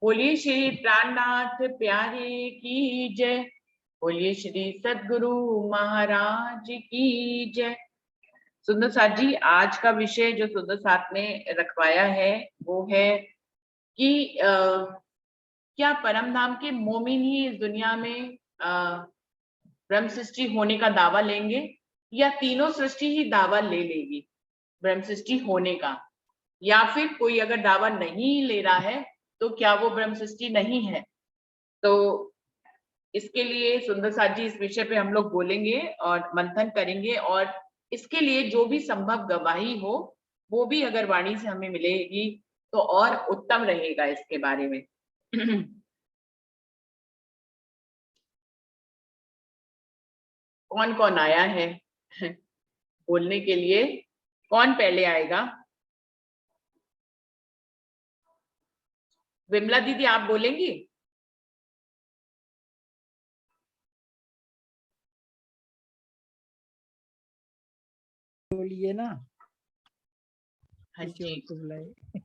बोलिए श्री प्राणनाथ प्यारे की जय। बोलिए श्री सद्गुरु महाराज की जय। सुंदर साथ जी, आज का विषय जो सुंदर साथ ने रखवाया है वो है कि क्या परम धाम के मोमिन ही इस दुनिया में ब्रह्म सृष्टि होने का दावा लेंगे या तीनों सृष्टि ही दावा ले लेगी ब्रह्म सृष्टि होने का, या फिर कोई अगर दावा नहीं ले रहा है तो क्या वो ब्रह्म सृष्टि नहीं है। तो इसके लिए सुंदर साथ जी इस विषय पे हम लोग बोलेंगे और मंथन करेंगे, और इसके लिए जो भी संभव गवाही हो वो भी अगर वाणी से हमें मिलेगी तो और उत्तम रहेगा इसके बारे में। कौन कौन आया है बोलने के लिए? कौन पहले आएगा? विमला दीदी आप बोलेंगी? बोलिए ना। हाँ जी, तो बुलाए।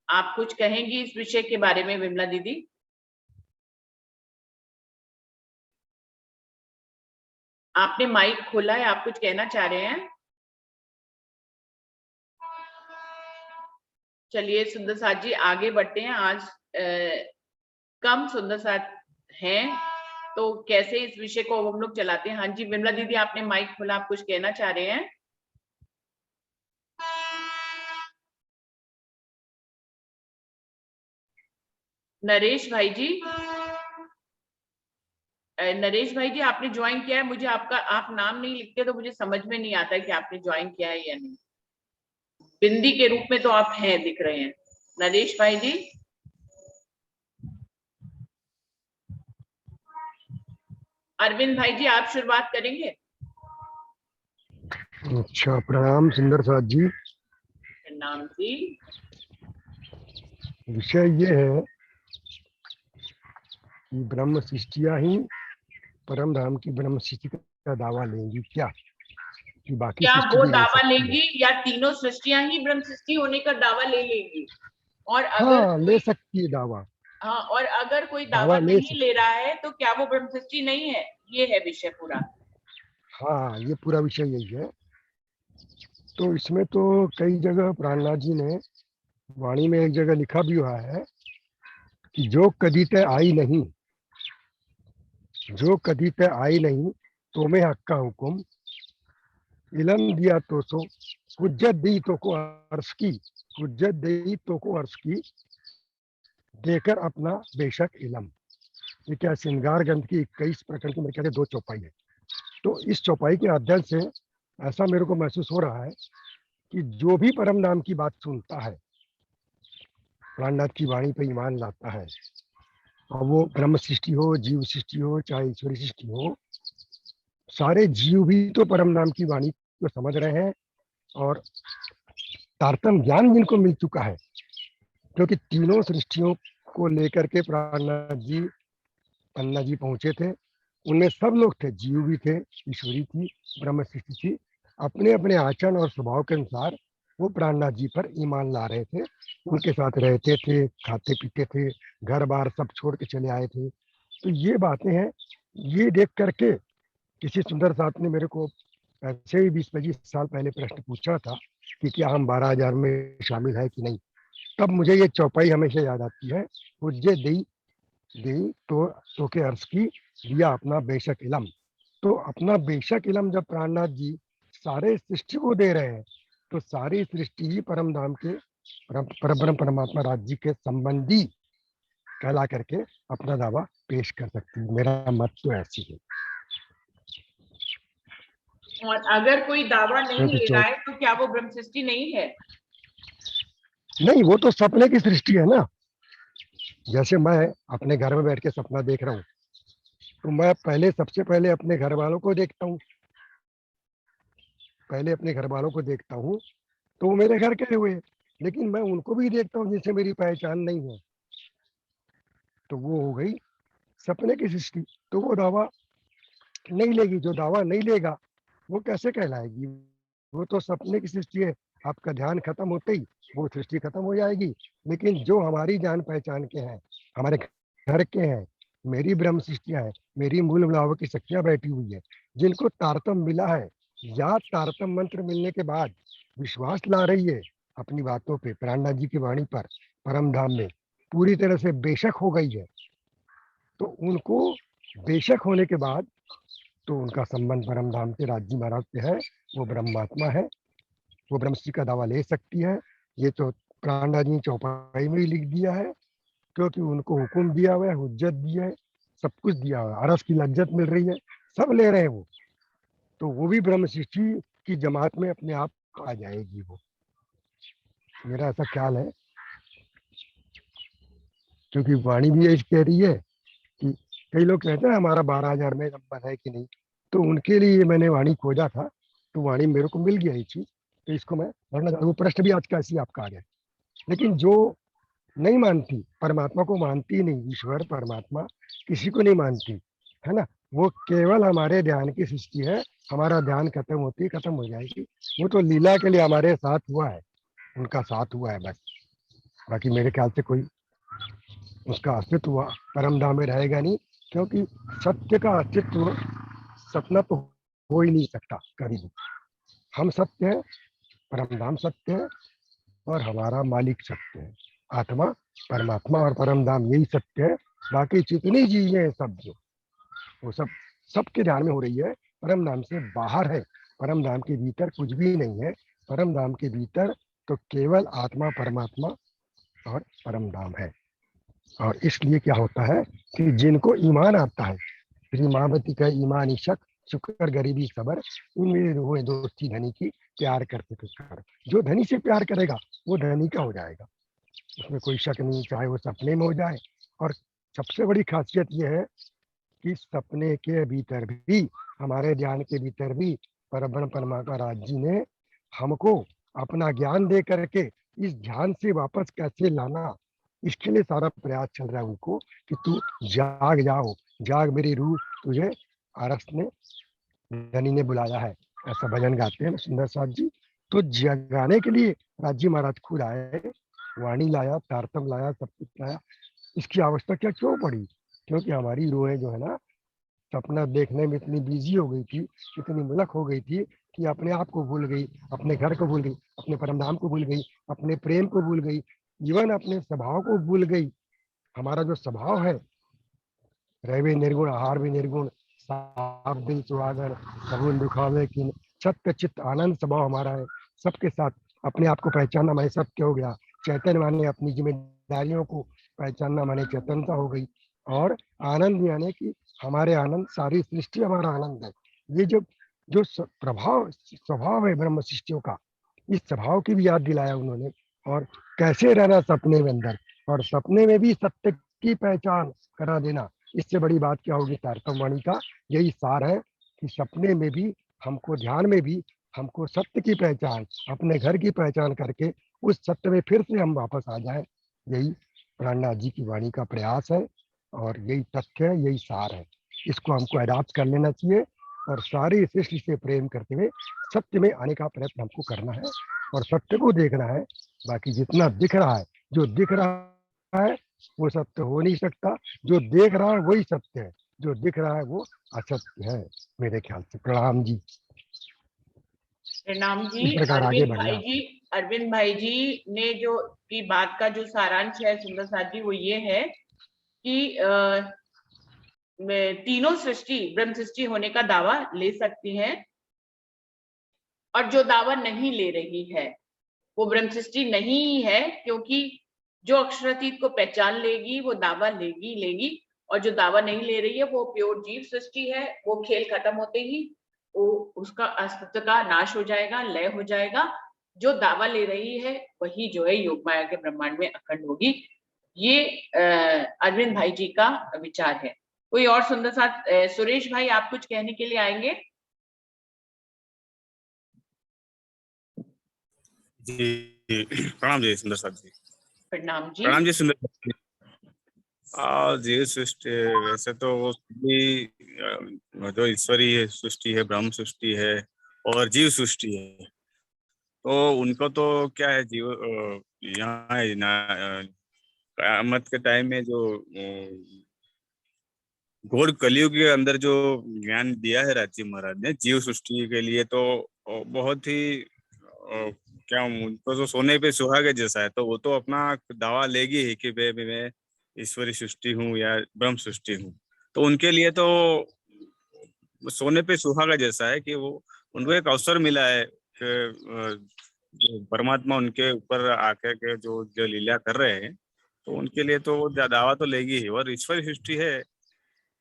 आप कुछ कहेंगी इस विषय के बारे में विमला दीदी? आपने माइक खोला है, आप कुछ कहना चाह रहे हैं? चलिए सुंदर साथ जी आगे बढ़ते हैं। आज कम सुंदर साथ हैं तो कैसे इस विषय को हम लोग चलाते हैं। हाँ जी विमला दीदी आपने माइक खोला, आप कुछ कहना चाह रहे हैं? नरेश भाई जी, नरेश भाई जी आपने ज्वाइन किया है, मुझे आपका आप नाम नहीं लिखते तो मुझे समझ में नहीं आता है कि आपने ज्वाइन किया है या नहीं। बिंदी के रूप में तो आप हैं, दिख रहे हैं। नरेश भाई जी, अरविंद भाई जी आप शुरुआत करेंगे? अच्छा, प्रणाम सुंदर साथ जी। नाम जी, विषय ये है कि ब्रह्म सृष्टियां ही परम धाम की ब्रह्म सृष्टि का दावा लेंगी क्या, कि बाकी क्या सृष्टि वो भी ले दावा सकती है? लेंगी या तीनों सृष्टियां ही ब्रह्म सृष्टि होने का दावा ले लेंगी? और अगर हाँ, ले कोई, सकती है दावा। हाँ, और अगर कोई दावा दावा ले नहीं सकती। ले रहा है तो क्या वो ब्रह्म सृष्टि नहीं है? ये है विषय पूरा। हाँ, ये पूरा विषय यही है। तो इसमें तो कई जगह प्राणनाथ जी ने वाणी में एक जगह लिखा भी हुआ है कि जो कदी तय आई नहीं, जो कदी तय आई नहीं तो में हक का हुक्म, इलम दिया तो सो कुज्जत दी तो को अर्श की, कुज्जत दी तो को अर्श की, देकर अपना बेशक इलम। ये क्या श्रृंगार ग्रंथ की 21 प्रकरण की मेरे ख्याल से 2 चौपाई है। तो इस चौपाई के अध्ययन से ऐसा मेरे को महसूस हो रहा है कि जो भी परम नाम की बात सुनता है, प्राणनाथ की वाणी पर ईमान लाता है, और वो ब्रह्म सृष्टि हो, जीव सृष्टि हो, चाहे ईश्वरी सृष्टि हो, सारे जीव भी तो परम नाम की वाणी को समझ रहे हैं और तारतम्य ज्ञान जिनको मिल चुका है, क्योंकि तीनों सृष्टियों को लेकर के प्राणनाथ जी पन्ना जी पहुंचे थे। उनमें सब लोग थे, जीव भी थे, ईश्वरी थी, ब्रह्म सृष्टि थी। अपने अपने आचरण और स्वभाव के अनुसार वो प्राणनाथ जी पर ईमान ला रहे थे, उनके साथ रहते थे, खाते पीते थे, घर बार सब छोड़ के चले आए थे। तो ये बातें हैं। ये देख करके किसी सुंदर साथ ने मेरे को ऐसे ही 20-25 साल पहले प्रश्न पूछा था कि क्या हम 12,000 में शामिल है कि नहीं। तब मुझे ये चौपाई हमेशा याद आती है, पूज्य दी दी तो के अर्थ की, दिया अपना बेशक इलम। तो अपना बेशक इलम जब प्राणनाथ जी सारे सृष्टि को दे रहे हैं, तो सारी सृष्टि ही परम धाम के परब्रह्म परमात्मा राज्य के संबंधी कहला करके अपना दावा पेश कर सकती है। मेरा मत तो ऐसी है। और अगर कोई दावा नहीं क्योंकि ले रहा है तो क्या वो ब्रह्म सृष्टि नहीं है? नहीं, वो तो सपने की सृष्टि है ना। जैसे मैं अपने घर में बैठ के सपना देख रहा हूँ, तो मैं पहले सबसे पहले अपने घर वालों को देखता हूँ, पहले अपने घर वालों को देखता हूँ, तो वो मेरे घर के हुए, लेकिन मैं उनको भी देखता हूँ जिनसे मेरी पहचान नहीं है, तो वो हो गई सपने की सृष्टि। तो वो दावा नहीं लेगी। जो दावा नहीं लेगा वो कैसे कहलाएगी? वो तो सपने की सृष्टि है, आपका ध्यान खत्म होते ही वो सृष्टि खत्म हो जाएगी। लेकिन जो हमारी जान पहचान के हैं, हमारे घर के हैं, मेरी ब्रह्म सृष्टियां है, मेरी मूल भाव की शक्तियां बैठी हुई है, जिनको तारतम मिला है या तारतम मंत्र मिलने के बाद विश्वास ला रही है अपनी बातों पे, प्राणनाथ जी की वाणी पर, परम धाम में पूरी तरह से बेशक हो गई है, तो उनको बेशक होने के बाद तो उनका संबंध परम धाम से राज जी महाराज से है, वो ब्रह्मात्मा है, वो ब्रह्मश्री का दावा ले सकती है। ये तो प्राणनाथ जी चौपाई में ही लिख दिया है, क्योंकि उनको हुक्म दिया हुआ है, हुज्जत दिया है, सब कुछ दिया हुआ है, अरस की लज्जत मिल रही है, सब ले रहे हैं वो, तो वो भी ब्रह्म सृष्टि की जमात में अपने आप आ जाएगी वो, मेरा ऐसा ख्याल है। क्योंकि वाणी भी यही कह रही है कि कई लोग कहते हैं हमारा 12,000 में नंबर है कि नहीं, तो उनके लिए मैंने वाणी खोजा था, तो वाणी मेरे को मिल गया ये चीज, तो इसको मैं पढ़ना, वो प्रश्न भी आज का ऐसी आपका आ गया। लेकिन जो नहीं मानती, परमात्मा को मानती ही नहीं, ईश्वर परमात्मा किसी को नहीं मानती है ना, वो केवल हमारे ध्यान की सृष्टि है, हमारा ध्यान खत्म होती खत्म हो जाएगी, वो तो लीला के लिए हमारे साथ हुआ है, उनका साथ हुआ है बस। बाकी मेरे ख्याल से कोई उसका अस्तित्व परम धाम में रहेगा नहीं, क्योंकि सत्य का अस्तित्व सपना तो हो ही नहीं सकता कभी भी। हम सत्य है, परम धाम सत्य है, और हमारा मालिक सत्य है, आत्मा परमात्मा और परम धाम यही सत्य है। बाकी जितनी चीजें हैं सब जो, वो सब सबके ध्यान में हो रही है, परम धाम से बाहर है, परम धाम के भीतर कुछ भी नहीं है, परम धाम के भीतर तो केवल आत्मा परमात्मा और परम धाम है। और इसलिए क्या होता है कि जिनको ईमान आता है, श्री महावती का ईमान शक शुक्र गरीबी सबर, इनमें हुए दोस्ती धनी की, प्यार करते कर, जो धनी से प्यार करेगा वो धनी का हो जाएगा, उसमें कोई शक नहीं, चाहे वो सपने में हो जाए। और सबसे बड़ी खासियत यह है कि सपने के भीतर भी, हमारे ध्यान के भीतर भी परब्रह्म परमात्मा जी ने हमको अपना ज्ञान दे करके इस ध्यान से वापस कैसे लाना, इसके लिए सारा प्रयास चल रहा है उनको, कि तू जाग जाओ, जाग मेरी रूह तुझे आरस ने धनी ने बुलाया है, ऐसा भजन गाते हैं सुंदर साथ जी। तो जगाने के लिए राजी महाराज खुद आए, वाणी लाया, तारतम लाया, सब कुछ लाया, इसकी आवश्यकता क्यों पड़ी? क्योंकि हमारी रूहें जो है ना, सपना देखने में इतनी बिजी हो गई थी, इतनी मुलक हो गई थी कि अपने आप को भूल गई, अपने घर को भूल गई, अपने परमधाम को भूल गई, अपने प्रेम को भूल गई, इवन अपने स्वभाव को भूल गई। हमारा जो स्वभाव है, रहे निर्गुण आहार भी निर्गुण, साफ दिल सुहागन सगुन दुखावे किन, सत्य चित्त आनंद स्वभाव हमारा है, सबके साथ अपने आप को पहचानना माने सत्य हो गया, चैतन्य माने अपनी जिम्मेदारियों को पहचानना माने चैतन्यता हो गई, और आनंद यानी कि हमारे आनंद, सारी सृष्टि हमारा आनंद है। ये जो जो प्रभाव स्वभाव है ब्रह्म सृष्टियों का, इस स्वभाव की भी याद दिलाया उन्होंने, और कैसे रहना सपने में अंदर, और सपने में भी सत्य की पहचान करा देना, इससे बड़ी बात क्या होगी? तारतम वाणी का यही सार है कि सपने में भी हमको, ध्यान में भी हमको सत्य की पहचान, अपने घर की पहचान करके उस सत्य में फिर से हम वापस आ जाएं, यही प्राणनाथ जी की वाणी का प्रयास है, और यही तथ्य है, यही सार है। इसको हमको अडॉप्ट कर लेना चाहिए, और सारी सृष्टि से प्रेम करते हुए सत्य में आने का प्रयत्न हमको करना है, और सत्य को देखना है। बाकी जितना दिख रहा है, जो दिख रहा है वो सत्य हो नहीं सकता, जो देख रहा है वही सत्य है, जो दिख रहा है वो असत्य है, मेरे ख्याल से। प्रणाम जी। प्रणाम जी। इस प्रकार आगे बढ़ना। अरविंद भाई जी ने जो की बात का जो सारांश है सुंदर साथ जी, वो ये है कि तीनों सृष्टि ब्रह्म सृष्टि होने का दावा ले सकती है, और जो दावा नहीं ले रही है वो ब्रह्म सृष्टि नहीं है, क्योंकि जो अक्षरातीत को पहचान लेगी वो दावा लेगी, और जो दावा नहीं ले रही है वो प्योर जीव सृष्टि है, वो खेल खत्म होते ही वो उसका अस्तित्व का नाश हो जाएगा, लय हो जाएगा। जो दावा ले रही है वही जो है योग माया के ब्रह्मांड में अखंड होगी। ये अरविंद भाई जी का विचार है। कोई और सुंदर साथ? सुरेश भाई, आप कुछ कहने के लिए आएंगे? जी प्रणाम जी सुंदर साथ जी। प्रणाम जी। प्रणाम जी सुंदर साथ जी। जीव सृष्टि वैसे तो वो सभी जो ईश्वरीय सृष्टि है, ब्रह्म सृष्टि है और जीव सृष्टि है, तो उनको तो क्या है जीव यहाँ है ना कयामत के टाइम में जो घोर कलयुग के अंदर जो ज्ञान दिया है राजी महाराज ने जीव सृष्टि के लिए, तो बहुत ही क्या उनको तो सोने पे सुहागे जैसा है। तो वो तो अपना दावा लेगी ही कि मैं ईश्वरी सृष्टि हूँ या ब्रह्म सृष्टि हूँ। तो उनके लिए तो सोने पे सुहागा जैसा है कि वो उनको एक अवसर मिला है कि जो परमात्मा उनके ऊपर आके के जो जो लीला कर रहे हैं, तो उनके लिए तो वो दावा तो लेगी ही। और ईश्वरी सृष्टि है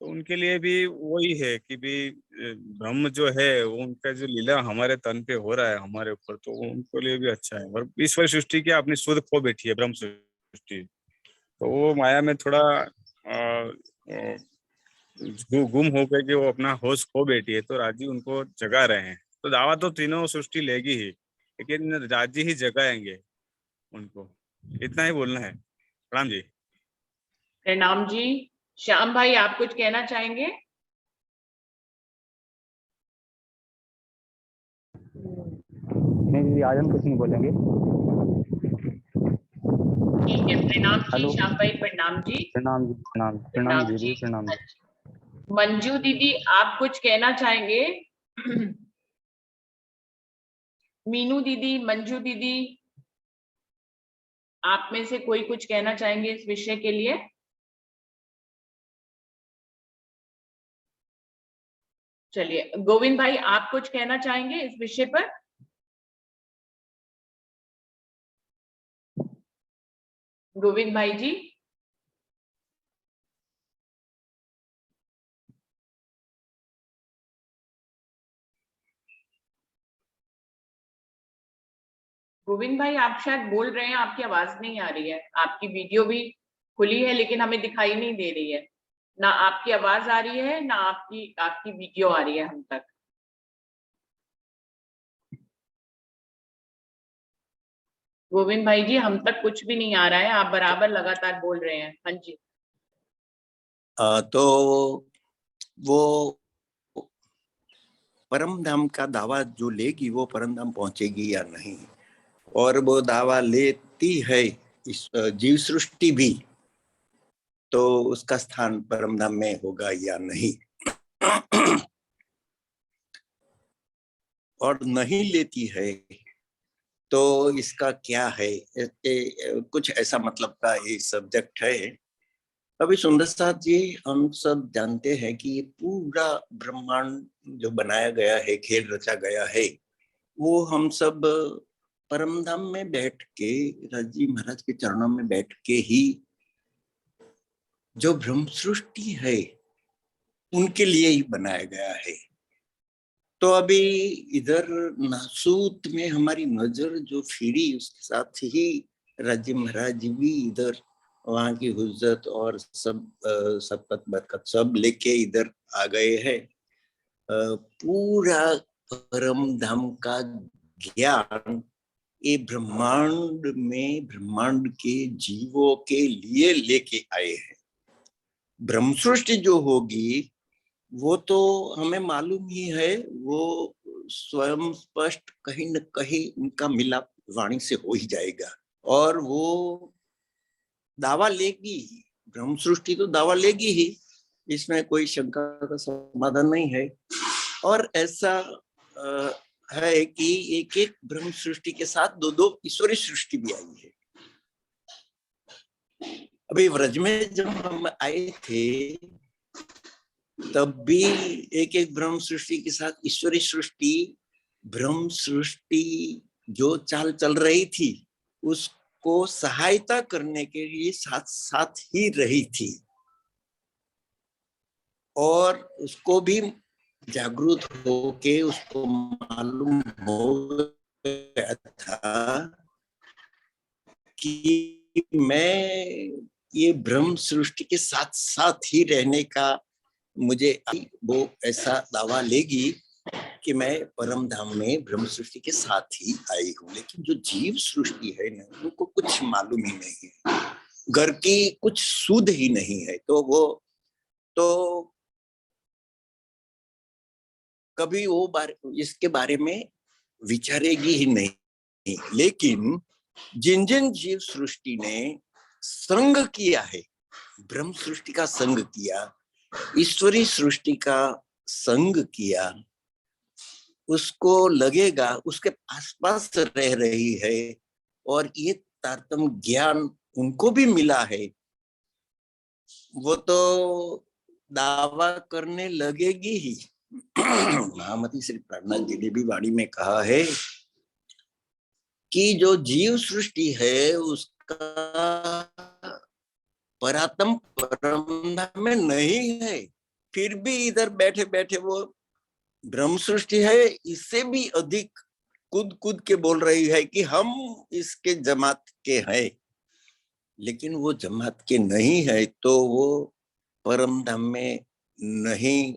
तो उनके लिए भी वही है कि भी ब्रह्म जो है वो उनका जो लीला हमारे तन पे हो रहा है हमारे ऊपर, तो वो उनके लिए भी अच्छा है। और ईश्वर सृष्टि की अपनी सुध खो बैठी है ब्रह्म सृष्टि, तो वो माया में थोड़ा गुम हो गए कि वो अपना होश खो बैठी है, तो राजी उनको जगा रहे हैं। तो दावा तो तीनों सृष्टि लेगी ही, लेकिन राजी ही जगाएंगे उनको। इतना ही बोलना है। प्रणाम जी। प्रणाम जी। श्याम भाई, आप कुछ कहना चाहेंगे? नहीं दीदी, आज हम कुछ नहीं बोलेंगे। ठीक है, प्रणाम जी हेलो, श्याम भाई, प्रणाम जी। प्रणाम जी, प्रणाम प्रणाम प्रणाम दीदी, जी। प्रणाम। अच्छा। मंजू दीदी, आप कुछ कहना चाहेंगे? मीनू दीदी, मंजू दीदी, आप में से कोई कुछ कहना चाहेंगे इस विषय के लिए? चलिए, गोविंद भाई, आप कुछ कहना चाहेंगे इस विषय पर? गोविंद भाई जी। गोविंद भाई, आप शायद बोल रहे हैं, आपकी आवाज नहीं आ रही है। आपकी वीडियो भी खुली है लेकिन हमें दिखाई नहीं दे रही है। ना आपकी आवाज आ रही है, ना आपकी आपकी वीडियो आ रही है हम तक। गोविंद भाई जी, हम तक कुछ भी नहीं आ रहा है, आप बराबर लगातार बोल रहे हैं। हाँ जी। तो वो परम धाम का दावा जो लेगी वो परम धाम पहुंचेगी या नहीं, और वो दावा लेती है इस जीव सृष्टि भी, तो उसका स्थान परम धाम में होगा या नहीं। और नहीं लेती है तो इसका क्या है, कुछ ऐसा मतलब का ये सब्जेक्ट है। अभी सुंदर साथ जी, हम सब जानते हैं कि ये पूरा ब्रह्मांड जो बनाया गया है, खेल रचा गया है, वो हम सब परम धाम में बैठ के, राजी महाराज के चरणों में बैठ के ही जो ब्रह्म सृष्टि है उनके लिए ही बनाया गया है। तो अभी इधर नासूत में हमारी नजर जो फिरी, उसके साथ ही राजी महाराज भी इधर वहां की हुज्जत और सब सबकत बरकत सब लेके इधर आ गए हैं। पूरा परम धाम का ज्ञान ये ब्रह्मांड में ब्रह्मांड के जीवों के लिए लेके आए हैं। ब्रह्म सृष्टि जो होगी वो तो हमें मालूम ही है, वो स्वयं स्पष्ट कहीं न कहीं उनका मिलाप वाणी से हो ही जाएगा, और वो दावा लेगी ही। ब्रह्म सृष्टि तो दावा लेगी ही, इसमें कोई शंका का समाधान नहीं है। और ऐसा है कि एक एक ब्रह्म सृष्टि के साथ दो दो ईश्वरी सृष्टि भी आई है। अभी व्रज में जब हम आए थे तब भी एक एक ब्रह्म सृष्टि के साथ ईश्वरी सृष्टि, ब्रह्म सृष्टि जो चाल चल रही थी उसको सहायता करने के लिए साथ साथ ही रही थी, और उसको भी जागरूक होके उसको मालूम हो गया था कि मैं ये ब्रह्म सृष्टि के साथ साथ ही रहने का मुझे, वो ऐसा दावा लेगी कि मैं परम धाम में ब्रह्म सृष्टि के साथ ही आई हूँ। लेकिन जो जीव सृष्टि है ना, उनको कुछ मालूम ही नहीं है, घर की कुछ सुध ही नहीं है, तो वो तो कभी वो इसके बारे में विचारेगी ही नहीं। लेकिन जिन जिन जीव सृष्टि ने संग किया है, ब्रह्म सृष्टि का संग किया, ईश्वरी सृष्टि का संग किया, उसको लगेगा उसके आसपास रह रही है और ये तारतम्य ज्ञान उनको भी मिला है, वो तो दावा करने लगेगी ही। महामती श्री प्राणनाथ जी ने भी वाणी में कहा है कि जो जीव सृष्टि है उसका परात्म परम में नहीं है, फिर भी इधर बैठे बैठे वो ब्रह्म सृष्टि है, इससे भी अधिक कूद कूद के बोल रही है कि हम इसके जमात के हैं, लेकिन वो जमात के नहीं है तो वो परम धाम में नहीं,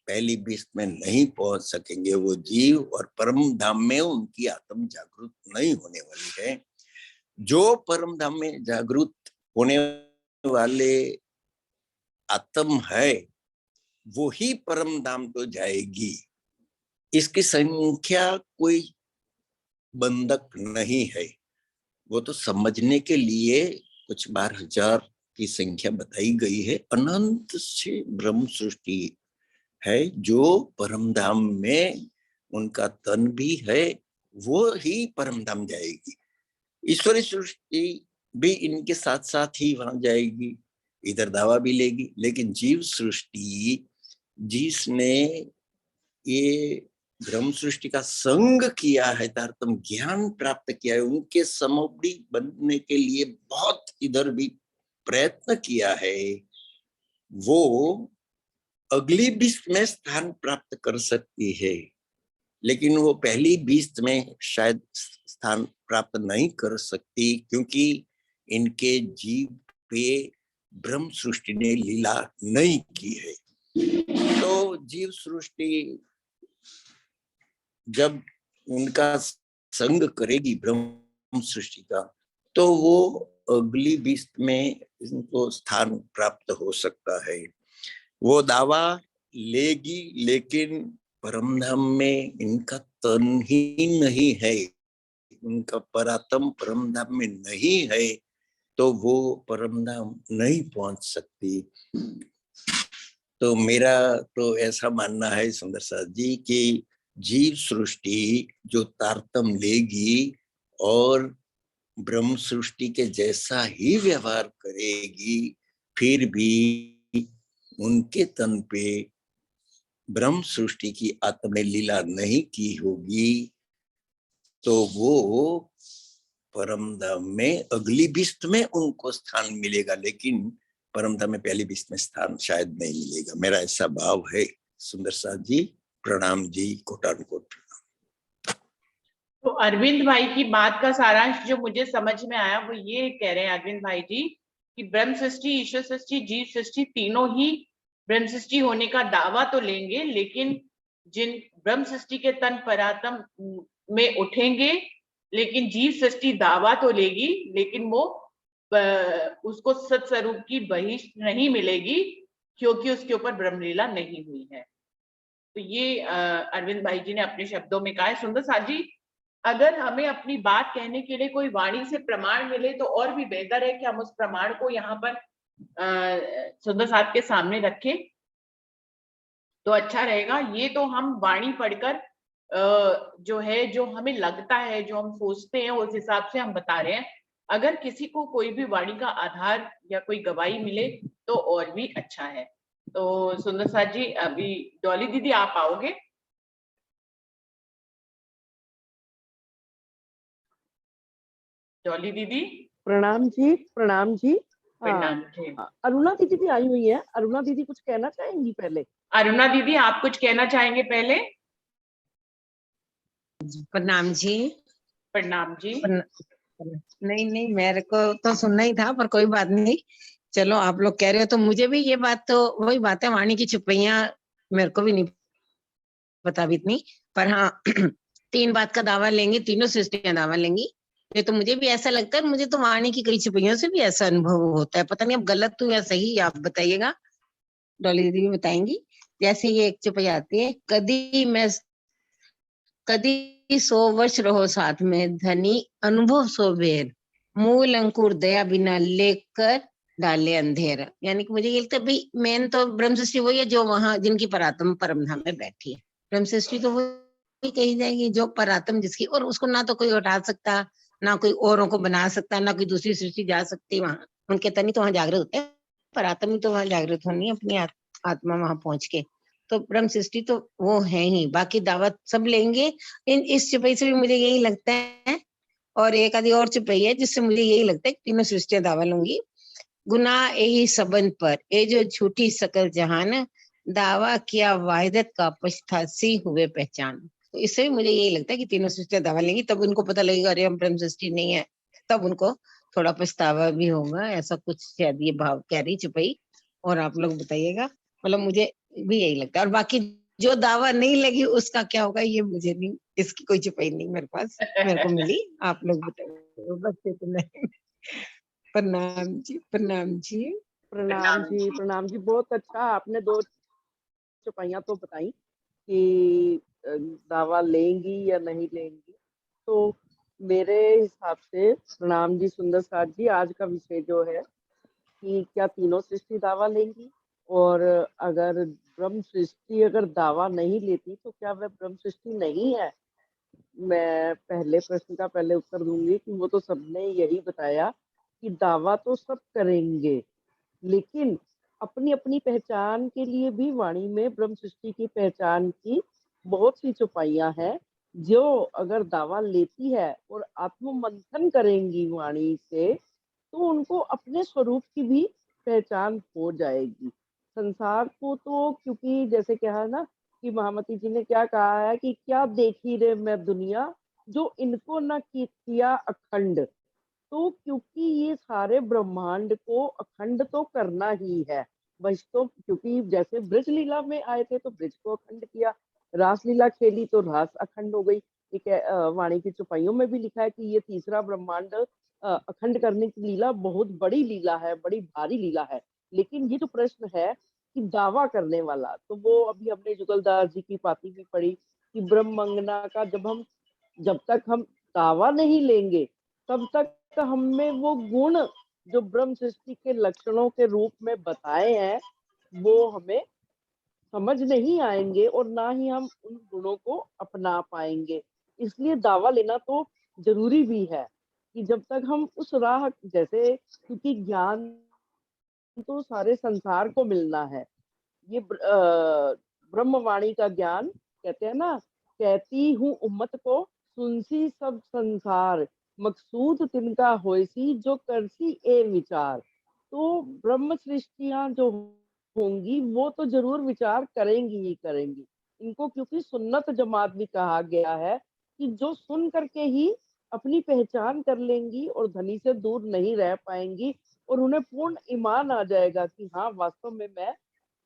पहली बीस में नहीं पहुंच सकेंगे वो जीव, और परम धाम में उनकी आत्म जागृत नहीं होने वाली है। जो परम धाम में जागृत होने वाले आत्म है वो ही परम धाम तो जाएगी, इसकी संख्या कोई बंधक नहीं है। वो तो समझने के लिए कुछ बार हजार की संख्या बताई गई है। अनंत से ब्रह्म सृष्टि है जो परम धाम में उनका तन भी है, वो ही परम धाम जाएगी। ईश्वरी सृष्टि भी इनके साथ साथ ही वहां जाएगी, इधर दावा भी लेगी। लेकिन जीव सृष्टि जिसने ये ब्रह्म सृष्टि का संग किया है, तारतम्य ज्ञान प्राप्त किया है, उनके समोपड़ी बनने के लिए बहुत इधर भी प्रयत्न किया है, वो अगली बीस में स्थान प्राप्त कर सकती है, लेकिन वो पहली बीस में शायद स्थान प्राप्त नहीं कर सकती, क्योंकि इनके जीव पे ब्रह्म सृष्टि ने लीला नहीं की है। तो जीव सृष्टि जब उनका संग करेगी ब्रह्म सृष्टि का, तो वो अगली बीस में इनको स्थान प्राप्त हो सकता है। वो दावा लेगी, लेकिन परम धाम में इनका तन ही नहीं है, उनका परात्म परम धाम में नहीं है, तो वो परम धाम नहीं पहुंच सकती। तो मेरा तो ऐसा मानना है सुंदर साथ जी कि जीव सृष्टि जो तारतम्य लेगी और ब्रह्म सृष्टि के जैसा ही व्यवहार करेगी, फिर भी उनके तन पे ब्रह्म सृष्टि की आत्मा ने लीला नहीं की होगी, तो वो परम धाम में अगली बिस्त में उनको स्थान मिलेगा, लेकिन परम धाम में पहली बिस्त में स्थान शायद नहीं मिलेगा। मेरा ऐसा भाव है। सुंदर साथ जी, प्रणाम जी, कोटान कोट। तो अरविंद भाई की बात का सारांश जो मुझे समझ में आया वो ये कह रहे हैं अरविंद भाई जी कि ब्रह्म सृष्टि, ईश्वर सृष्टि, जीव सृष्टि तीनों ही ब्रह्म सृष्टि होने का दावा तो लेंगे, लेकिन जिन ब्रह्म सृष्टि के तन परात्म में उठेंगे, लेकिन जीव सृष्टि दावा तो लेगी, लेकिन वो उसको सत्स्वरूप की बहिष्ठ नहीं मिलेगी, क्योंकि उसके ऊपर ब्रह्मलीला नहीं हुई है। तो ये अरविंद भाई जी ने अपने शब्दों में कहा है। सुंदर साथ जी, अगर हमें अपनी बात कहने के लिए कोई वाणी से प्रमाण मिले तो और भी बेहतर है कि हम उस प्रमाण को यहाँ पर सुंदर साथ के सामने रखें तो अच्छा रहेगा। ये तो हम वाणी पढ़कर जो है, जो हमें लगता है, जो हम सोचते हैं, उस हिसाब से हम बता रहे हैं। अगर किसी को कोई भी वाणी का आधार या कोई गवाही मिले तो और भी अच्छा है। तो सुंदर साथ जी, अभी डॉली दीदी आप आओगे? डॉली दीदी। प्रणाम जी, प्रणाम जी। प्रणाम जी। अरुणा दीदी भी आई हुई है। अरुणा दीदी कुछ कहना चाहेंगी पहले? अरुणा दीदी, आप कुछ कहना चाहेंगे पहले? प्रणाम जी। प्रणाम जी। नहीं नहीं, मेरे को तो सुनना ही था, पर कोई बात नहीं, चलो आप लोग कह रहे हो तो मुझे भी ये बात, तो वही बात है, वाणी की छुपैयां मेरे को भी नहीं पता अभी इतनी, पर हाँ तीन बात का दावा लेंगे, तीनों सृष्टियां दावा लेंगी। ये तो मुझे भी ऐसा लगता है, मुझे तो वाणी की कई छुपैयों से भी ऐसा अनुभव होता है, पता नहीं अब गलत हूँ या सही, आप बताइएगा, डॉली दीदी भी बताएंगी। जैसे ये एक चुपैया आती है, कदी 100 वर्ष रहो साथ में, धनी अनुभव सो बेर, मूल अंकुर दया बिना लेकर डाले अंधेर। यानी कि मुझे ये लगता है भाई मेन तो ब्रह्म सृष्टि वही है जो वहां जिनकी परात्म परम धाम में बैठी है। ब्रह्म सृष्टि तो वही कही जाएगी जो परात्म जिसकी, और उसको ना तो कोई हटा सकता, ना कोई औरों को बना सकता, ना कोई दूसरी सृष्टि जा सकती वहां। उनके तनी तो वहां जागृत होते हैं, परात्म ही तो वहां जागृत होनी है अपनी आत्मा वहां पहुंच के। तो ब्रह्म सृष्टि तो वो है ही, बाकी दावत सब लेंगे। इस चुपई से भी मुझे यही लगता है, और एक आधी और चुपई है जिससे मुझे यही लगता है कि तीनों सृष्टियां दावा लूंगी। गुनाह यही सबन पर ये जो झूठी सकल जहान, दावा किया वाहिदत का पछतासी हुए पहचान। तो इससे भी मुझे यही लगता है कि तीनों सृष्टियां दावा लेंगी, तब उनको पता लगेगा अरे हम ब्रह्म सृष्टि नहीं है, तब उनको थोड़ा पछतावा भी होगा। ऐसा कुछ शायद ये भाव कह रही चुपई, और आप लोग बताइएगा। मतलब मुझे भी यही लगता है, और बाकी जो दावा नहीं लगी उसका क्या होगा ये मुझे नहीं, इसकी कोई चुपई नहीं मेरे पास, मेरे को मिली। आप लोग बताइए, बस इतना ही। प्रणाम जी, प्रणाम जी। प्रणाम जी, प्रणाम जी। बहुत अच्छा, आपने 2 चौपाइयाँ तो बताई कि दावा लेंगी या नहीं लेंगी। तो मेरे हिसाब से, प्रणाम जी सुंदर साथ जी, आज का विषय जो है कि क्या तीनों सृष्टि दावा लेंगी, और अगर ब्रह्म सृष्टि अगर दावा नहीं लेती तो क्या वह ब्रह्म सृष्टि नहीं है। मैं पहले प्रश्न का पहले उत्तर दूंगी कि वो तो सबने यही बताया कि दावा तो सब करेंगे, लेकिन अपनी अपनी पहचान के लिए भी वाणी में ब्रह्म सृष्टि की पहचान की बहुत सी चौपाइयां हैं, जो अगर दावा लेती है और आत्म मंथन करेंगी वाणी से, तो उनको अपने स्वरूप की भी पहचान हो जाएगी। संसार को तो, क्योंकि जैसे क्या है ना कि महामती जी ने क्या कहा है कि क्या देखी रे मैं दुनिया, जो इनको न किया अखंड। तो क्योंकि ये सारे ब्रह्मांड को अखंड तो करना ही है, बस तो क्योंकि जैसे ब्रज लीला में आए थे तो ब्रज को अखंड किया, रास लीला खेली तो रास अखंड हो गई। ठीक है, वाणी की चौपाइयों में भी लिखा है कि ये तीसरा ब्रह्मांड अखंड करने की लीला बहुत बड़ी लीला है, बड़ी भारी लीला है। लेकिन ये जो प्रश्न है कि दावा करने वाला, तो वो अभी हमने जुगलदास जी की पाती में पढ़ी कि ब्रह्मंगना का जब तक हम दावा नहीं लेंगे, तब तक हमें वो गुण जो ब्रह्म सृष्टि के लक्षणों के रूप में बताए हैं, वो हमें समझ नहीं आएंगे और ना ही हम उन गुणों को अपना पाएंगे। इसलिए दावा लेना तो जरूरी भी है कि जब तक हम उस राह, जैसे क्योंकि ज्ञान तो सारे संसार को मिलना है। ये ब्रह्मवाणी का ज्ञान कहते हैं ना, कहती हूँ उम्मत को सुनसी सब संसार, मकसूद तिनका होयसी जो करसी ए विचार। तो ब्रह्म सृष्टियां जो होंगी वो तो जरूर विचार करेंगी ही करेंगी। इनको क्योंकि सुन्नत जमात भी कहा गया है कि जो सुन करके ही अपनी पहचान कर लेंगी और धनी से दूर नहीं रह पाएंगी, और उन्हें पूर्ण ईमान आ जाएगा कि हाँ वास्तव में मैं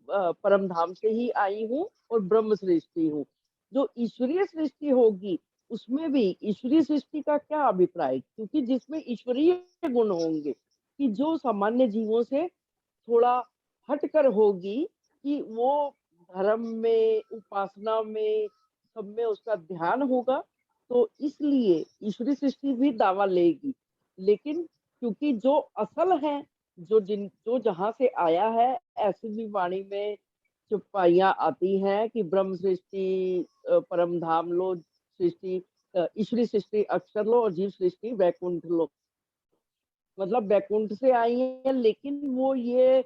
परम धाम से ही आई हूँ और ब्रह्म सृष्टि हूँ। जो ईश्वरीय सृष्टि होगी उसमें भी ईश्वरीय सृष्टि का क्या अभिप्राय, क्योंकि जिसमें ईश्वरीय गुण होंगे कि जो सामान्य जीवों से थोड़ा हटकर होगी, कि वो धर्म में, उपासना में, सब में उसका ध्यान होगा। तो इसलिए ईश्वरीय सृष्टि भी दावा लेगी। लेकिन क्योंकि जो असल है, जो जहां से आया है, ऐसी भी वाणी में चौपाइयां आती हैं कि ब्रह्म सृष्टि परम धाम लो, सृष्टि ईश्वरी सृष्टि अक्षर लो और जीव सृष्टि वैकुंठ लो। मतलब वैकुंठ से आई है, लेकिन वो ये,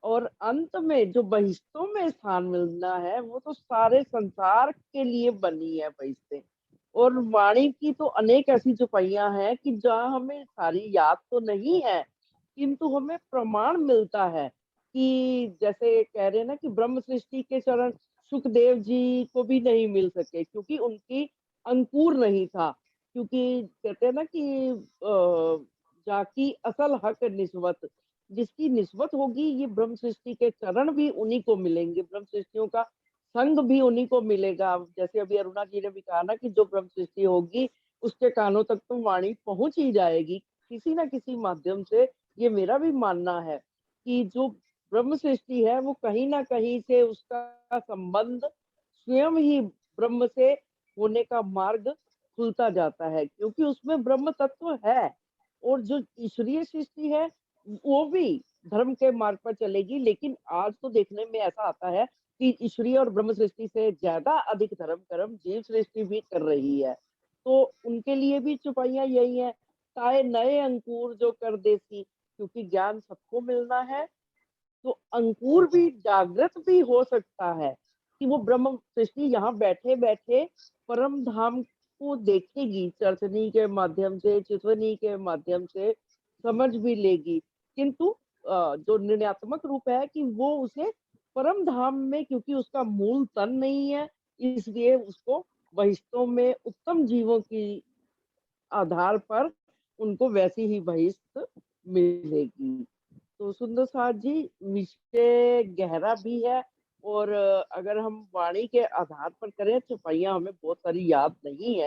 और अंत में जो बहिश्तों में स्थान मिलना है वो तो सारे संसार के लिए बनी है बहिश्तें। और वाणी की तो अनेक ऐसी चौपाइयां हैं कि जहाँ हमें सारी याद तो नहीं है, किंतु हमें प्रमाण मिलता है कि जैसे कह रहे हैं ना कि ब्रह्म सृष्टि के चरण सुखदेव जी को भी नहीं मिल सके क्योंकि उनकी अंकुर नहीं था। क्योंकि कहते हैं ना कि जाकी असल हक निस्बत, जिसकी निस्बत होगी, ये ब्रह्म सृष्टि के चरण भी उन्हीं को मिलेंगे, ब्रह्म सृष्टियों का संग भी उन्हीं को मिलेगा। जैसे अभी अरुणा जी ने भी कहा ना कि जो ब्रह्म सृष्टि होगी उसके कानों तक तो वाणी पहुंच ही जाएगी किसी ना किसी माध्यम से। ये मेरा भी मानना है कि जो ब्रह्म सृष्टि है वो कहीं ना कहीं से उसका संबंध स्वयं ही ब्रह्म से होने का मार्ग खुलता जाता है, क्योंकि उसमें ब्रह्म तत्व है। और जो ईश्वरीय सृष्टि है वो भी धर्म के मार्ग पर चलेगी, लेकिन आज तो देखने में ऐसा आता है कि ईश्वरीय और ब्रह्म सृष्टि से ज्यादा अधिक धर्म कर्म जीव सृष्टि भी कर रही है। तो उनके लिए भी चुपाइयां यही है, ताए नए अंकुर जो कर देसी, क्योंकि ज्ञान सबको मिलना है। तो अंकुर भी जागृत भी हो सकता है कि वो ब्रह्म सृष्टि यहाँ बैठे बैठे परम धाम को देखेगी, चर्चनी के माध्यम से, चितवनी के माध्यम से समझ भी लेगी। किंतु जो निर्णयात्मक रूप है कि वो उसे परम धाम में, क्योंकि उसका मूल तन नहीं है, इसलिए उसको बहिष्ठों में उत्तम जीवों की आधार पर उनको वैसी ही बहिष्ठ मिलेगी। तो सुंदर साथ जी, विषय गहरा भी है। और अगर हम वाणी के आधार पर करें, चौपाइयां हमें बहुत सारी याद नहीं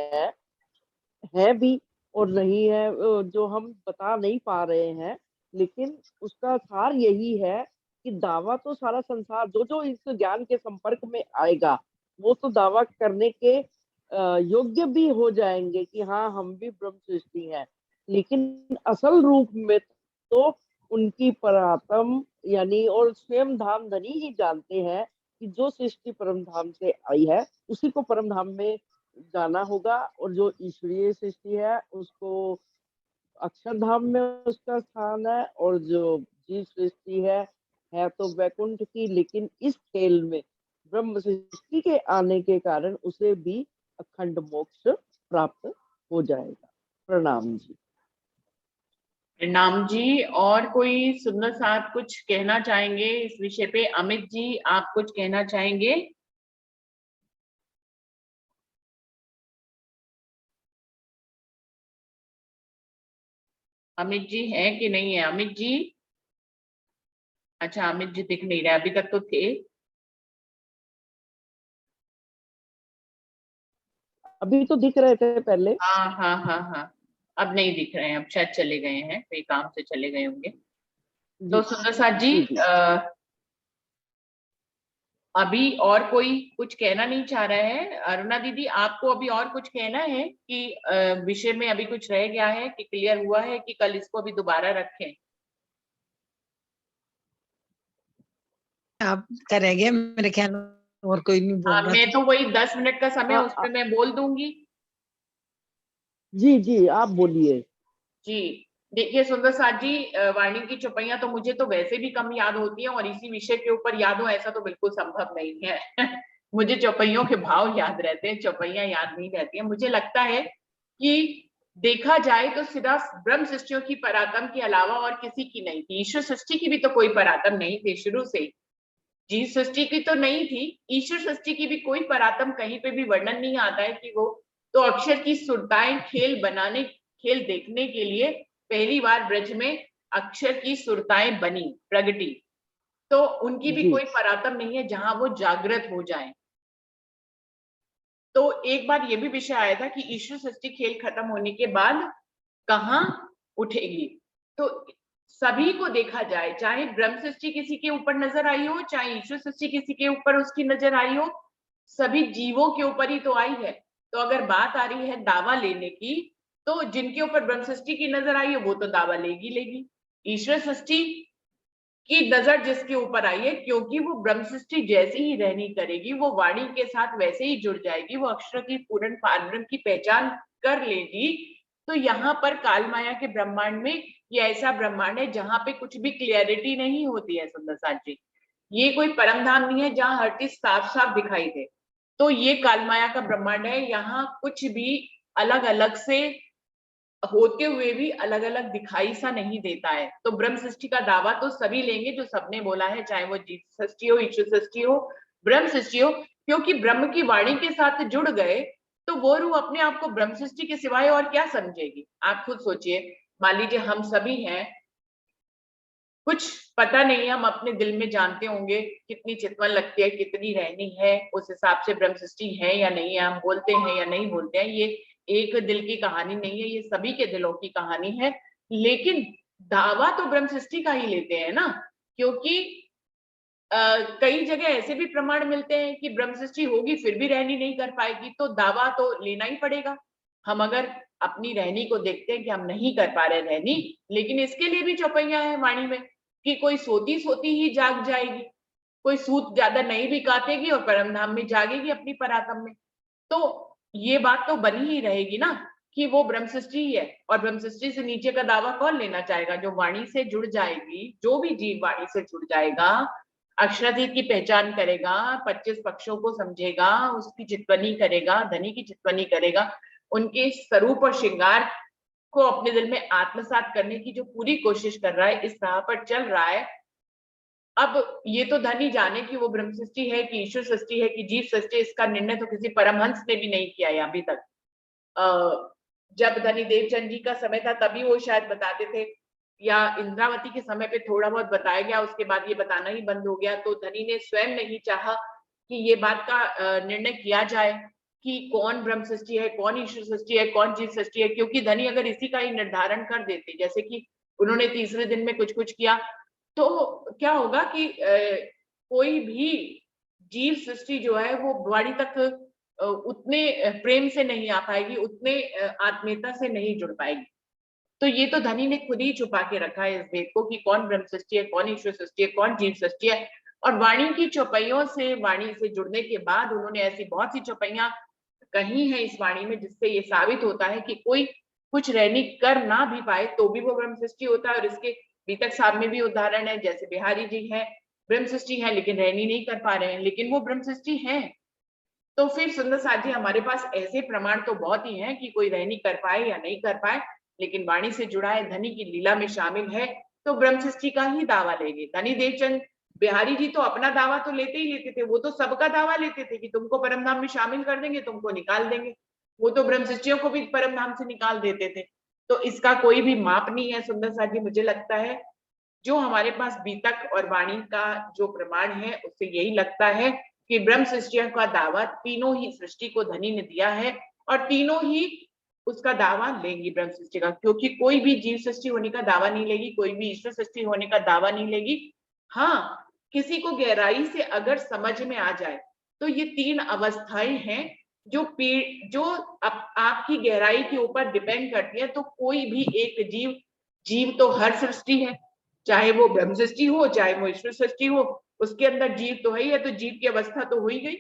है भी और नहीं है, जो हम बता नहीं पा रहे हैं। लेकिन उसका सार यही है कि दावा तो सारा संसार जो जो इस ज्ञान के संपर्क में आएगा वो तो दावा करने के योग्य भी हो जाएंगे कि हाँ, हम भी ब्रह्म सृष्टि हैं। लेकिन असल रूप में तो उनकी परात्म यानी और स्वयं धाम धनी ही जानते हैं कि जो सृष्टि परम धाम से आई है उसी को परम धाम में जाना होगा, और जो ईश्वरीय सृष्टि है उसको अक्षरधाम में उसका स्थान है, और जो जीव सृष्टि है तो वैकुंठ की। लेकिन इस खेल में ब्रह्म सृष्टि के आने के कारण उसे भी अखंड मोक्ष प्राप्त हो जाएगा। प्रणाम जी। प्रणाम जी। और कोई सुंदर साथ कुछ कहना चाहेंगे इस विषय पे? अमित जी, आप कुछ कहना चाहेंगे? अमित जी है कि नहीं है? अमित जी, अच्छा अमित जी दिख नहीं रहे, अभी तक तो थे। अभी तो दिख रहे थे पहले। हाँ हाँ हाँ हाँ, अब नहीं दिख रहे हैं, अब शायद चले गए हैं, कोई काम से चले गए होंगे। जी तो सुंदर साथ जी, जी। अभी और कोई कुछ कहना नहीं चाह रहा है? अरुणा दीदी, आपको अभी और कुछ कहना है कि विषय में अभी कुछ रह गया है कि क्लियर हुआ है कि कल इसको अभी दोबारा रखें? आप करेंगे मेरे ख्याल में, और कोई नहीं बोल हाँ, रहा मैं था। तो वही 10 मिनट का समय हाँ, उसमें मैं बोल दूंगी। जी जी, आप बोलिए। जी, देखिए सुंदर साथ जी, वाणी की चौपाइयां तो मुझे तो वैसे भी कम याद होती हैं, और इसी विषय के ऊपर याद हो ऐसा तो बिल्कुल संभव नहीं है। मुझे चौपाइयों के भाव याद रहते हैं, चौपाइयां याद नहीं रहती हैं। मुझे लगता है कि देखा जाए तो सिर्फ ब्रह्म सृष्टियों की पराक्रम के अलावा और किसी की नहीं थी। ईश्वर सृष्टि की भी तो कोई पराक्रम नहीं थी शुरू से। जीव सृष्टि की तो नहीं थी, ईश्वर सृष्टि की भी कोई पराक्रम कहीं पे भी वर्णन नहीं आता है कि वो तो अक्षर की सुरताएं खेल बनाने, खेल देखने के लिए पहली बार ब्रज में अक्षर की सुरताएं बनी, प्रगटी। तो उनकी भी जी कोई पराक्रम नहीं है जहां वो जागृत हो जाएं। तो एक बार ये भी विषय आया था कि ईश्वर सृष्टि खेल खत्म होने के बाद कहाँ उठेगी। तो सभी को देखा जाए, चाहे ब्रह्म सृष्टि किसी के ऊपर नजर आई हो, चाहे ईश्वर सृष्टि किसी के ऊपर उसकी नजर आई हो, सभी जीवों के ऊपर ही तो आई है। तो अगर बात आ रही है दावा लेने की, तो जिनके ऊपर ब्रह्म सृष्टि की नजर आई है वो तो दावा लेगी लेगी। ईश्वर सृष्टि की नजर जिसके ऊपर आई है, क्योंकि वो ब्रह्म सृष्टि जैसी ही रहनी करेगी, वो वाणी के साथ वैसे ही जुड़ जाएगी, वो अक्षर की पूर्ण पारब्रह्म की पहचान कर लेगी। तो यहाँ पर काल माया के ब्रह्मांड में ये ऐसा ब्रह्मांड है जहां पे कुछ भी क्लियरिटी नहीं होती है सुंदर साथ जी। ये कोई परम धाम नहीं है जहां हर चीज साफ साफ दिखाई दे। तो ये काल माया का ब्रह्मांड है, यहाँ कुछ भी अलग अलग से होते हुए भी अलग अलग दिखाई सा नहीं देता है। तो ब्रह्म सृष्टि का दावा तो सभी लेंगे जो सबने बोला है, चाहे वो जीव सृष्टि हो, ईश्वर सृष्टि हो, ब्रह्म सृष्टि हो, क्योंकि ब्रह्म की वाणी के साथ जुड़ गए तो वो रूह अपने आप को ब्रह्म सृष्टि के सिवाय और क्या समझेगी? आप खुद सोचिए, मान लीजिए हम सभी हैं, कुछ पता नहीं, हम अपने दिल में जानते होंगे कितनी चितवन लगती है, कितनी रहनी है, उस हिसाब से ब्रह्म सृष्टि है या नहीं है, हम बोलते हैं या नहीं बोलते हैं। ये एक दिल की कहानी नहीं है, ये सभी के दिलों की कहानी है। लेकिन दावा तो ब्रह्म सृष्टि का ही लेते हैं ना, क्योंकि कई जगह ऐसे भी प्रमाण मिलते हैं कि ब्रह्म सृष्टि होगी फिर भी रहनी नहीं कर पाएगी, तो दावा तो लेना ही पड़ेगा। हम अगर अपनी रहनी को देखते हैं कि हम नहीं कर पा रहे रहनी, लेकिन इसके लिए भी चौपैया है वाणी में कि कोई सोती सोती ही जाग जाएगी, कोई सूत ज्यादा नहीं भी काटेगी और परम धाम में जागेगी अपनी परातम में। तो ये बात तो बनी ही रहेगी ना कि वो ब्रह्म सृष्टि ही है, और ब्रह्म सृष्टि से नीचे का दावा कौन लेना चाहेगा? जो वाणी से जुड़ जाएगी, जो भी जीव वाणी से जुड़ जाएगा, अक्षरातीत की पहचान करेगा, 25 पक्षों को समझेगा, उसकी चितवनी करेगा, धनी की चितवनी करेगा, उनके स्वरूप और श्रृंगार को अपने दिल में आत्मसात करने की जो पूरी कोशिश कर रहा है, इस राह पर चल रहा है। अब ये तो धनी जाने कि वो ब्रह्म सृष्टि है कि ईश्वर सृष्टि है कि जीव सृष्टि, इसका निर्णय तो किसी परमहंस ने भी नहीं किया है अभी तक। जब धनी देवचंद जी का समय था तभी वो शायद बताते थे, या इंद्रावती के समय पे थोड़ा बहुत बताया गया, उसके बाद ये बताना ही बंद हो गया। तो धनी ने स्वयं नहीं चाहा कि ये बात का निर्णय किया जाए कि कौन ब्रह्म सृष्टि है, कौन ईश्वर सृष्टि है, कौन जीव सृष्टि है, क्योंकि धनी अगर इसी का ही निर्धारण कर देते, जैसे कि उन्होंने तीसरे दिन में कुछ कुछ किया, तो क्या होगा कि कोई भी जीव सृष्टि जो है वो वाणी तक उतने प्रेम से नहीं आ पाएगी, उतने आत्मीयता से नहीं जुड़ पाएगी। तो ये तो धनी ने खुद ही छुपा के रखा है इस भेद को कि कौन ब्रह्म सृष्टि है, कौन ईश्वर सृष्टि है, कौन जीव सृष्टि है। और वाणी की चौपाइयों से, वाणी से जुड़ने के बाद उन्होंने ऐसी बहुत सी चौपाइयां कही हैं इस वाणी में, जिससे ये साबित होता है कि कोई कुछ रहनी कर ना भी पाए तो भी वो ब्रह्म सृष्टि होता है। और इसके बीतक साहब में भी उदाहरण है, जैसे बिहारी जी है, ब्रह्म सृष्टि है लेकिन रहनी नहीं कर पा रहे हैं, लेकिन वो ब्रह्म सृष्टि है। तो फिर सुंदर साथ जी हमारे पास ऐसे प्रमाण तो बहुत ही हैं कि कोई रहनी कर पाए या नहीं कर पाए, लेकिन वाणी से जुड़ा है, धनी की लीला में शामिल है, तो ब्रह्म सृष्टि का ही दावा लेंगे। धनी देवचंद बिहारी जी तो अपना दावा तो लेते ही लेते थे, वो तो सबका दावा लेते थे कि तुमको परम धाम में शामिल कर देंगे, तुमको निकाल देंगे। वो तो ब्रह्म सृष्टियों को भी परम धाम से निकाल देते थे। तो इसका कोई भी माप नहीं है सुंदर साथ जी। मुझे लगता है जो हमारे पास बीतक और वाणी का जो प्रमाण है, उससे यही लगता है कि ब्रह्म सृष्टियों का दावा तीनों ही सृष्टि को धनी ने दिया है, और तीनों ही उसका दावा लेंगी ब्रह्म सृष्टि का, क्योंकि कोई भी जीव सृष्टि होने का दावा नहीं लेगी, कोई भी ईश्वर सृष्टि होने का दावा नहीं लेगी। हाँ, किसी को गहराई से अगर समझ में आ जाए तो ये 3 अवस्थाएं हैं जो आपकी गहराई के ऊपर डिपेंड करती है। तो कोई भी एक जीव तो हर सृष्टि है, चाहे वो ब्रह्म सृष्टि हो चाहे वो ईश्वर सृष्टि हो, उसके अंदर जीव तो है, तो जीव की अवस्था तो हो ही गई।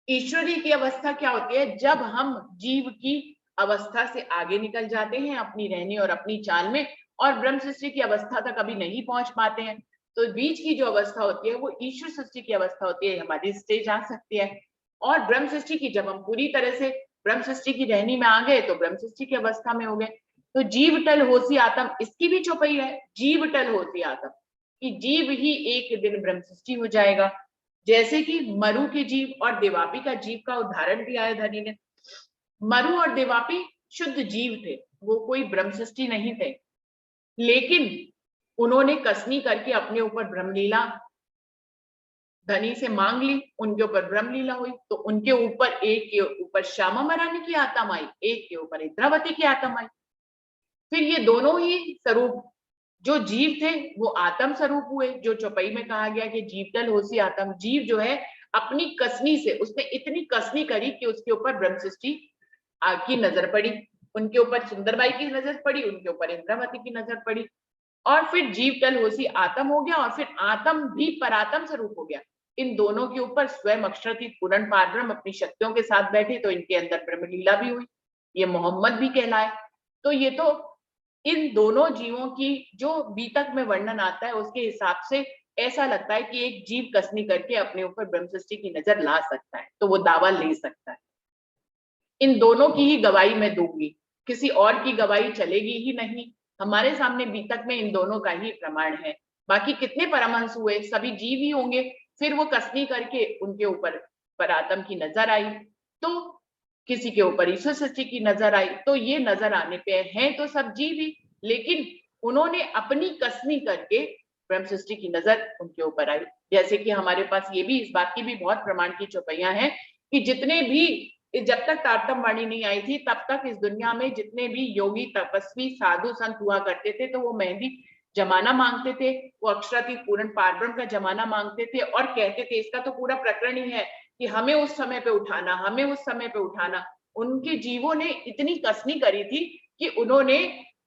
ईश्वरी की अवस्था क्या होती है? जब हम जीव की अवस्था से आगे निकल जाते हैं अपनी रहनी और अपनी चाल में, और ब्रह्म सृष्टि की अवस्था तक कभी नहीं पहुंच पाते हैं, तो बीच की जो अवस्था होती है वो ईश्वर सृष्टि की अवस्था होती है, हमारी स्टेज आ सकती है। और ब्रह्म सृष्टि की जब हम पूरी तरह से ब्रह्म सृष्टि की रहनी में आ गए तो ब्रह्म सृष्टि की अवस्था में हो गए। तो जीव टल होसी आत्म, इसकी भी चौपाई है, जीव टल होसी आत्म, कि जीव ही एक दिन ब्रह्म सृष्टि हो जाएगा। जैसे कि मरु के जीव और देवापी का जीव का उदाहरण दिया है धनी ने। मरु और देवापी शुद्ध जीव थे, वो कोई ब्रह्म सृष्टि नहीं थे, लेकिन उन्होंने कसनी करके अपने ऊपर ब्रह्मलीला धनी से मांग ली, उनके ऊपर ब्रह्मलीला हुई। तो उनके ऊपर, एक के ऊपर श्यामा महारानी की आत्मा आई, एक के ऊपर इंद्रावती की आत्मा आई। फिर ये दोनों ही स्वरूप जो जीव थे वो आत्म स्वरूप हुए, जो चौपाई में कहा गया कि जीवटल होसी आत्म। जीव जो है अपनी कसनी से, उसने इतनी कसनी करी कि उसके ऊपर ब्रह्म सृष्टि की नजर पड़ी, उनके ऊपर सुंदरबाई की नजर पड़ी, उनके ऊपर इंद्रावती की नजर पड़ी, और फिर जीवटल होसी आत्म हो गया, और फिर आत्म भी परात्म स्वरूप हो गया। इन दोनों के ऊपर स्वयं अक्षरातीत पूर्ण पारब्रह्म अपनी शक्तियों के साथ बैठे, तो इनके अंदर ब्रह्मलीला भी हुई, ये मोहम्मद भी कहलाए। तो ये तो इन दोनों जीवों की जो बीतक में वर्णन आता है उसके हिसाब से ऐसा लगता है कि एक जीव कसनी करके अपने ऊपर ब्रह्म सृष्टि की नजर ला सकता है, तो वो दावा ले सकता है। इन दोनों की ही गवाही मैं दूंगी, किसी और की गवाही चलेगी ही नहीं। हमारे सामने बीतक में इन दोनों का ही प्रमाण है। बाकी कितने परमहंस हुए, सभी जीव ही होंगे। फिर वो कसनी करके उनके ऊपर परात्म की नजर आई, तो किसी के ऊपर ईश्वर सृष्टि की नजर आई, तो ये नजर आने पे हैं तो सब जीव ही, लेकिन उन्होंने अपनी कसनी करके ब्रह्म सृष्टि की नजर उनके ऊपर आई। जैसे कि हमारे पास ये भी, इस बात की भी बहुत प्रमाण की चौपाइयां हैं कि जितने भी, जब तक तारतम वाणी नहीं आई थी तब तक इस दुनिया में जितने भी योगी तपस्वी साधु संत हुआ करते थे, तो वो मेहंदी जमाना मांगते थे, वो अक्षरातीत पूर्ण पारब्रह्म का जमाना मांगते थे, और कहते थे, इसका तो पूरा प्रकरण ही है कि हमें उस समय पे उठाना, हमें उस समय पे उठाना। उनके जीवों ने इतनी कसनी करी थी कि उन्होंने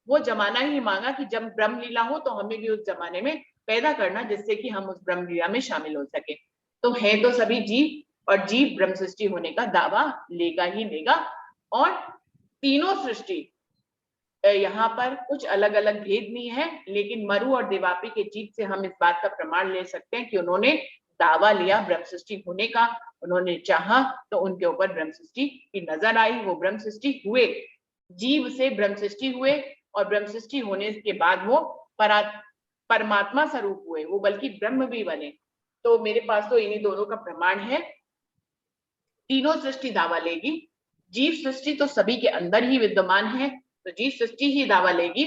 वो जमाना ही मांगा कि जब ब्रह्म लीला हो तो हमें भी उस जमाने में पैदा करना, जिससे कि हम उस ब्रह्म लीला में शामिल हो सके। तो है तो सभी जीव, और जीव ब्रह्म सृष्टि होने का दावा लेगा ही लेगा। और तीनों सृष्टि, यहाँ पर कुछ अलग अलग भेद नहीं है, लेकिन मरु और देवापी के जीव से हम इस बात का प्रमाण ले सकते हैं कि उन्होंने दावा लिया ब्रह्म सृष्टि होने का। उन्होंने चाहा तो उनके ऊपर ब्रह्म सृष्टि की नजर आई, वो ब्रह्म सृष्टि हुए, जीव से ब्रह्म सृष्टि हुए, और ब्रह्म सृष्टि होने के बाद वो परमात्मा स्वरूप हुए, वो बल्कि ब्रह्म भी बने। तो मेरे पास तो इन्हीं दोनों का प्रमाण है। तीनों सृष्टि दावा लेगी, जीव सृष्टि तो सभी के अंदर ही विद्यमान है, तो जीव सृष्टि ही दावा लेगी,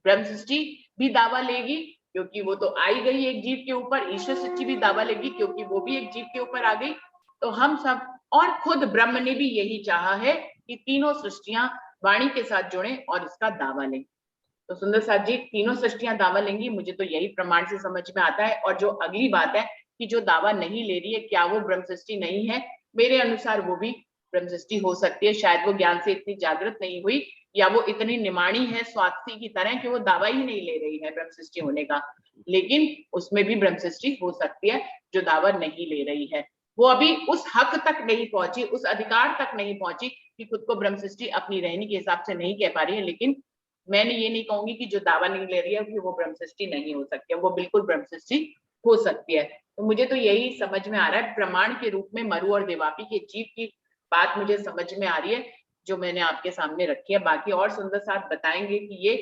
ब्रह्म सृष्टि भी दावा लेगी क्योंकि वो तो आई गई एक जीव के ऊपर, ईश्वर सृष्टि भी दावा लेगी क्योंकि वो भी एक जीव के ऊपर आ गई। तो हम सब, और खुद ब्रह्म ने भी यही चाहा है कि तीनों सृष्टियां वाणी के साथ जुड़े और इसका दावा लें। तो सुंदर साथ जी, तीनों सृष्टियां दावा लेंगी, मुझे तो यही प्रमाण से समझ में आता है। और जो अगली बात है कि जो दावा नहीं ले रही है, क्या वो ब्रह्म सृष्टि नहीं है? मेरे अनुसार वो भी ब्रह्म सृष्टि हो सकती है। शायद वो ज्ञान से इतनी जागृत नहीं हुई, या वो इतनी निमाणी है स्वार्थी की तरह कि वो दावा ही नहीं ले रही है ब्रह्म सृष्टि होने का, लेकिन उसमें भी ब्रह्म सृष्टि हो सकती है जो दावा नहीं ले रही है। वो अभी उस हक तक नहीं पहुंची, उस अधिकार तक नहीं पहुंची कि खुद को ब्रह्म सृष्टि अपनी रहनी के हिसाब से नहीं कह पा रही है। लेकिन मैंने ये नहीं कहूंगी कि जो दावा नहीं ले रही है कि वो ब्रह्म सृष्टि नहीं हो सकती है, वो बिल्कुल ब्रह्म सृष्टि हो सकती है। तो मुझे तो यही समझ में आ रहा है, प्रमाण के रूप में मरु और देवापी के जीव की बात मुझे समझ में आ रही है, जो मैंने आपके सामने रखी है। बाकी और सुंदर साथ बताएंगे कि ये